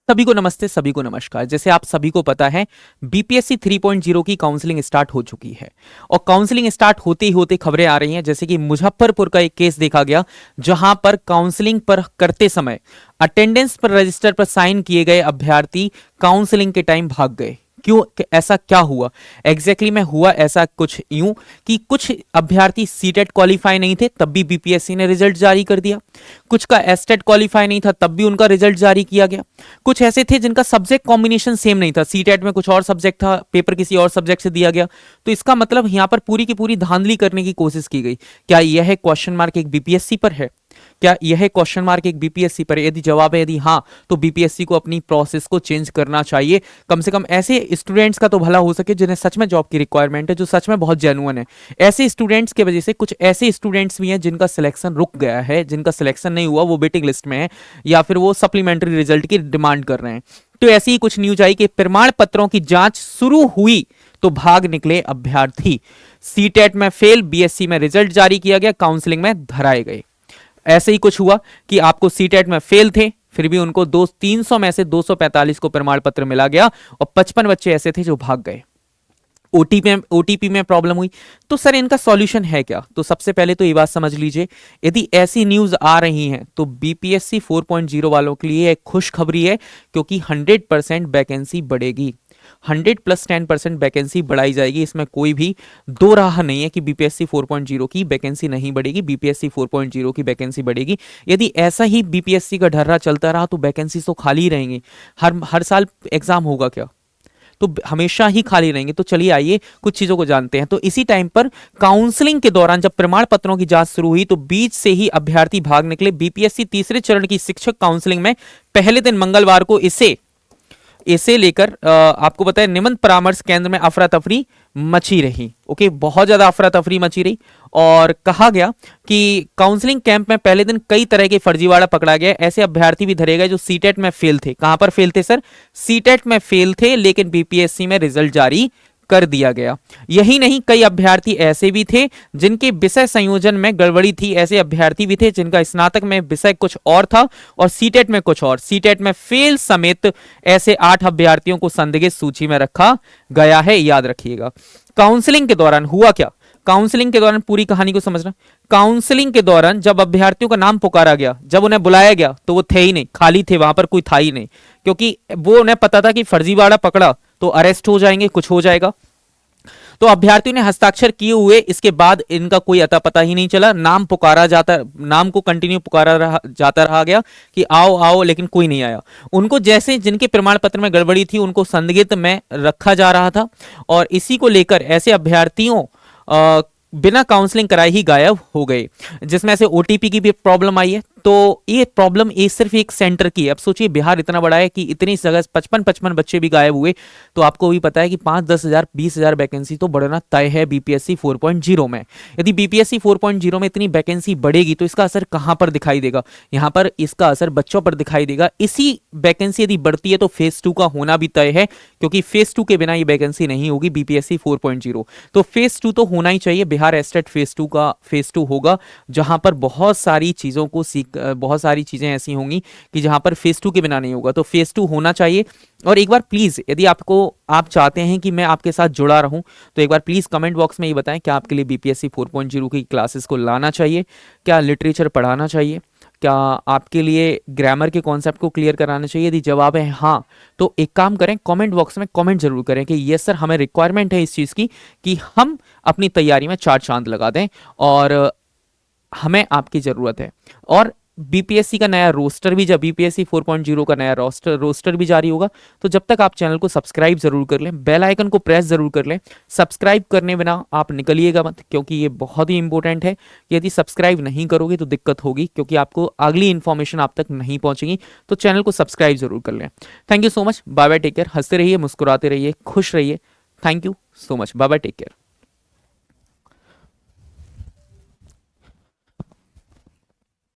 सभी को नमस्ते, सभी को नमस्कार। जैसे आप सभी को पता है, बीपीएससी 3.0 की काउंसलिंग स्टार्ट हो चुकी है और काउंसलिंग स्टार्ट होते ही होते खबरें आ रही हैं जैसे कि मुजफ्फरपुर का एक केस देखा गया जहां पर काउंसलिंग पर करते समय अटेंडेंस पर रजिस्टर पर साइन किए गए अभ्यर्थी काउंसलिंग के टाइम भाग गए। क्यों, ऐसा क्या हुआ एग्जैक्टली में हुआ ऐसा कुछ यूं कि कुछ अभ्यर्थी सीटेट क्वालिफाई नहीं थे तब भी बीपीएससी ने रिजल्ट जारी कर दिया, कुछ का एस्टेट क्वालिफाई नहीं था तब भी उनका रिजल्ट जारी किया गया, कुछ ऐसे थे जिनका सब्जेक्ट कॉम्बिनेशन सेम नहीं था, सीटेट में कुछ और सब्जेक्ट था, पेपर किसी और सब्जेक्ट से दिया गया। तो इसका मतलब यहां पर पूरी की पूरी धांधली करने की कोशिश की गई। क्या यह क्वेश्चन मार्क एक बीपीएससी पर है? क्या यह क्वेश्चन मार्क एक बीपीएससी पर? यदि जवाब है यदि हाँ, तो बीपीएससी को अपनी प्रोसेस को चेंज करना चाहिए। कम से कम ऐसे स्टूडेंट्स का तो भला हो सके जिन्हें सच में जॉब की रिक्वायरमेंट है, जो सच में बहुत जेन्युइन है। ऐसे स्टूडेंट्स की वजह से कुछ ऐसे स्टूडेंट्स भी हैं जिनका सिलेक्शन रुक गया है, जिनका सिलेक्शन नहीं हुआ, वो वेटिंग लिस्ट में है या फिर वो सप्लीमेंट्री रिजल्ट की डिमांड कर रहे हैं। तो ऐसी ही कुछ न्यूज आई कि प्रमाण पत्रों की जांच शुरू हुई तो भाग निकले अभ्यर्थी। सीटेट में फेल, बीएससी में रिजल्ट जारी किया गया, काउंसलिंग में धराए गए। ऐसे ही कुछ हुआ कि आपको सीटेट में फेल थे, फिर भी उनको 300 में से 245 को प्रमाण पत्र मिला गया और 55 बच्चे ऐसे थे जो भाग गए। ओटीपी में प्रॉब्लम हुई। तो सर इनका सॉल्यूशन है क्या? तो सबसे पहले तो ये बात समझ लीजिए, यदि ऐसी न्यूज आ रही हैं तो बीपीएससी 4.0 वालों के लिए एक खुशखबरी है, क्योंकि 100% वैकेंसी बढ़ेगी। 100 + 10% वैकेंसी बढ़ाई जाएगी। इसमें कोई भी दो राह नहीं है कि बीपीएससी 4.0 की वैकेंसी नहीं बढ़ेगी। बीपीएससी 4.0 की वैकेंसी बढ़ेगी। यदि ऐसा ही बीपीएससी का ढर्रा चलता रहा तो वैकेंसी तो खाली रहेंगी। हर साल एग्जाम होगा क्या? तो हमेशा ही खाली रहेंगे। तो चलिए आइए कुछ चीजों को जानते हैं। तो इसी टाइम पर काउंसलिंग के दौरान जब प्रमाण पत्रों की जांच शुरू हुई तो बीच से ही अभ्यर्थी भाग निकले। बीपीएससी तीसरे चरण की शिक्षक काउंसलिंग में पहले दिन मंगलवार को इसे लेकर आपको पता है निबंध परामर्श केंद्र में अफरा तफरी मची रही। ओके, बहुत ज्यादा अफरा तफरी मची रही और कहा गया कि काउंसलिंग कैंप में पहले दिन कई तरह के फर्जीवाड़ा पकड़ा गया। ऐसे अभ्यर्थी भी धरे गए जो सीटेट में फेल थे। कहां पर फेल थे सर? सीटेट में फेल थे, लेकिन बीपीएससी में रिजल्ट जारी कर दिया गया। यही नहीं, कई अभ्यर्थी ऐसे भी थे जिनके विषय संयोजन में गड़बड़ी थी। ऐसे अभ्यर्थी भी थे जिनका स्नातक में विषय कुछ और था और सीटेट में कुछ और। सीटेट में फेल समेत ऐसे 8 अभ्यर्थियों को संदिग्ध सूची में रखा गया है, याद रखिएगा। काउंसलिंग के दौरान हुआ क्या? काउंसलिंग के दौरान पूरी कहानी को समझना। काउंसलिंग के दौरान जब अभ्यर्थियों का नाम पुकारा गया, जब उन्हें बुलाया गया तो वो थे ही नहीं, खाली थे, वहां पर कोई था ही नहीं, क्योंकि वो उन्हें पता था कि फर्जीवाड़ा पकड़ा तो अरेस्ट हो जाएंगे, कुछ हो जाएगा। तो अभ्यर्थियों ने हस्ताक्षर किए हुए इसके बाद इनका कोई अता पता ही नहीं चला। नाम को कंटिन्यू पुकारा जाता रहा गया कि आओ आओ, लेकिन कोई नहीं आया। उनको जैसे जिनके प्रमाण पत्र में गड़बड़ी थी उनको संदिग्ध में रखा जा रहा था और इसी को लेकर ऐसे अभ्यर्थियों बिना काउंसलिंग कराए ही गायब हो गए, जिसमें से ओटीपी की भी प्रॉब्लम आई है। तो ये प्रॉब्लम सिर्फ एक सेंटर की है। अब सोचिए बिहार इतना बड़ा है कि इतनी जगह 55 बच्चे भी गायब हुए, तो आपको भी पता है कि 5-10 हजार 20 हजार वैकेंसी तो बढ़ना तय है बीपीएससी 4.0 में। यदि बीपीएससी 4.0 में इतनी वैकेंसी बढ़ेगी तो इसका असर कहां पर दिखाई देगा? यहां पर इसका असर बच्चों पर दिखाई देगा। इसी वैकेंसी यदि बढ़ती है तो फेज 2 का होना भी तय है, क्योंकि फेज 2 के बिना ये वैकेंसी नहीं होगी बीपीएससी 4.0। तो फेज 2 तो होना ही चाहिए। बिहार एस्टेट फेज 2 होगा, जहां पर बहुत सारी चीजें ऐसी होंगी कि जहां पर फेज 2 के बिना नहीं होगा। तो फेज 2 होना चाहिए। और एक बार प्लीज, यदि आप चाहते हैं कि मैं आपके साथ जुड़ा रहूं तो एक बार प्लीज कमेंट बॉक्स में ये बताएं क्या आपके लिए बीपीएससी 4.0 की क्लासेस को लाना चाहिए, क्या लिटरेचर पढ़ाना चाहिए, क्या आपके लिए ग्रामर के कॉन्सेप्ट को क्लियर कराना चाहिए। यदि जवाब है हाँ, तो एक काम करें, कमेंट बॉक्स में कमेंट जरूर करें कि यस सर, हमें रिक्वायरमेंट है इस चीज की कि हम अपनी तैयारी में 4 चांद लगा दें और हमें आपकी जरूरत है। और बीपीएससी का नया रोस्टर भी, जब बीपीएससी 4.0 का नया रोस्टर भी जारी होगा, तो जब तक आप चैनल को सब्सक्राइब जरूर कर लें, बेल आइकन को प्रेस जरूर कर लें। सब्सक्राइब करने बिना आप निकलिएगा मत, क्योंकि ये बहुत ही इंपॉर्टेंट है। यदि सब्सक्राइब नहीं करोगे तो दिक्कत होगी, क्योंकि आपको अगली इंफॉर्मेशन आप तक नहीं पहुंचेगी। तो चैनल को सब्सक्राइब जरूर कर लें। Thank you so much, bye bye, take care. हंसते रहिए, मुस्कुराते रहिए, खुश रहिए। Thank you so much, bye bye, take care.